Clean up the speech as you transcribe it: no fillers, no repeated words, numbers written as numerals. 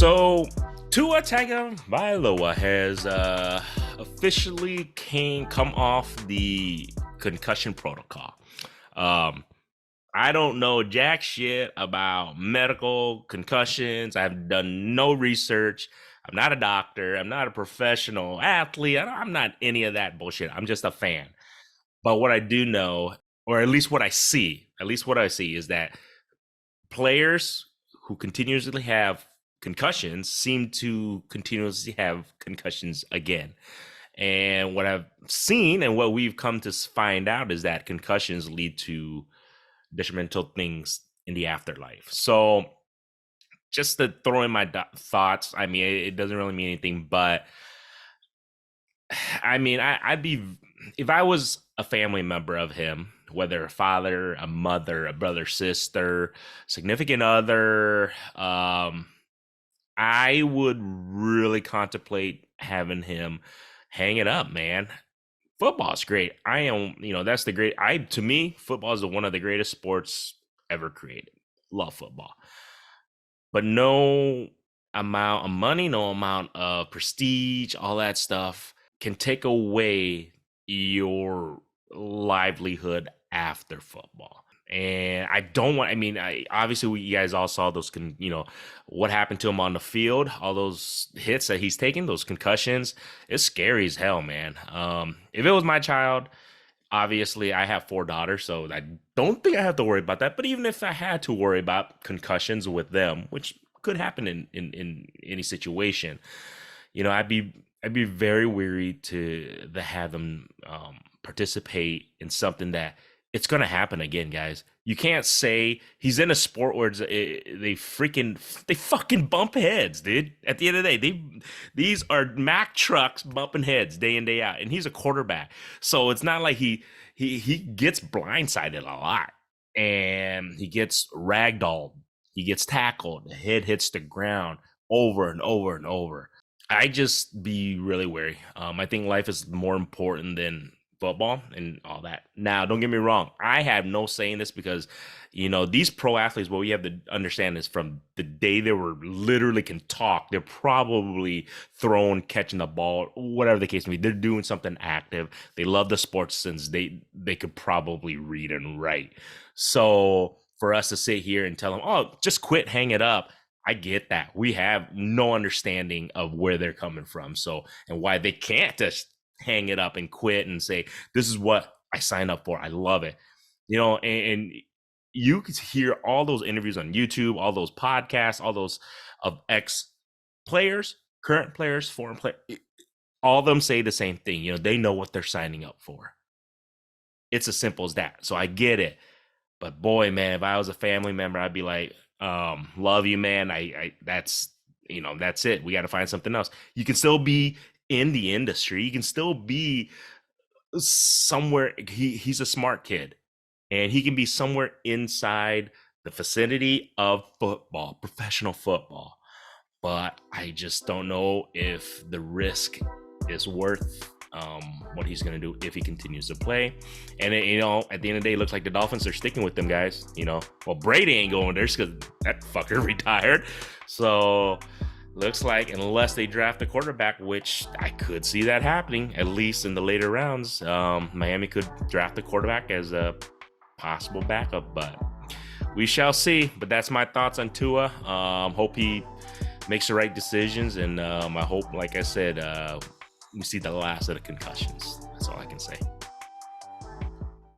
So Tua Tagovailoa has officially come off the concussion protocol. I don't know jack shit about medical concussions. I've done no research. I'm not a doctor. I'm not a professional athlete. I'm not any of that bullshit. I'm just a fan. But what I do know, or at least what I see is that players who continuously have concussions seem to continuously have concussions again. And what I've seen and what we've come to find out is that concussions lead to detrimental things in the afterlife. So just to throw in my thoughts, I mean, it doesn't really mean anything, but I mean, I'd be, if I was a family member of him, whether a father, a mother, a brother, sister, significant other, I would really contemplate having him hang it up, man. Football's great. That's to me, football is one of the greatest sports ever created. Love football. But no amount of money, no amount of prestige, all that stuff can take away your livelihood after football. And obviously you guys all saw those, what happened to him on the field, all those hits that he's taking, those concussions. It's scary as hell, man. If it was my child, obviously I have 4 daughters, so I don't think I have to worry about that. But even if I had to worry about concussions with them, which could happen in any situation, I'd be very weary to have them participate in something that it's going to happen again, guys. You can't say he's in a sport where they fucking bump heads, dude. At the end of the day, these are Mack trucks bumping heads day in, day out, and he's a quarterback. So it's not like he gets blindsided a lot, and he gets ragdolled. He gets tackled. The head hits the ground over and over and over. I just be really wary. I think life is more important than football and all that. Now, don't get me wrong. I have no say in this because, these pro athletes, what we have to understand is from the day they were literally can talk, they're probably throwing, catching the ball, whatever the case may be. They're doing something active. They love the sports since they could probably read and write. So for us to sit here and tell them, oh, just quit, hang it up. I get that. We have no understanding of where they're coming from. So, and why they can't just hang it up and quit and say, this is what I signed up for. I love it. And you could hear all those interviews on YouTube, all those podcasts, all those of ex-players, current players, foreign players. All of them say the same thing. They know what they're signing up for. It's as simple as that. So I get it. But boy, man, if I was a family member, I'd be like, love you, man. That's it. We got to find something else. You can still be in the industry. You can still be somewhere. He's a smart kid, and he can be somewhere inside the vicinity of football, professional football. But I just don't know if the risk is worth what he's going to do if he continues to play. And at the end of the day, it looks like the Dolphins are sticking with them, guys. Well, Brady ain't going there because that fucker retired. So looks like unless they draft a quarterback, which I could see that happening, at least in the later rounds, Miami could draft a quarterback as a possible backup, but we shall see. But that's my thoughts on Tua. Hope he makes the right decisions, and I hope, like I said, we see the last of the concussions. That's all I can say.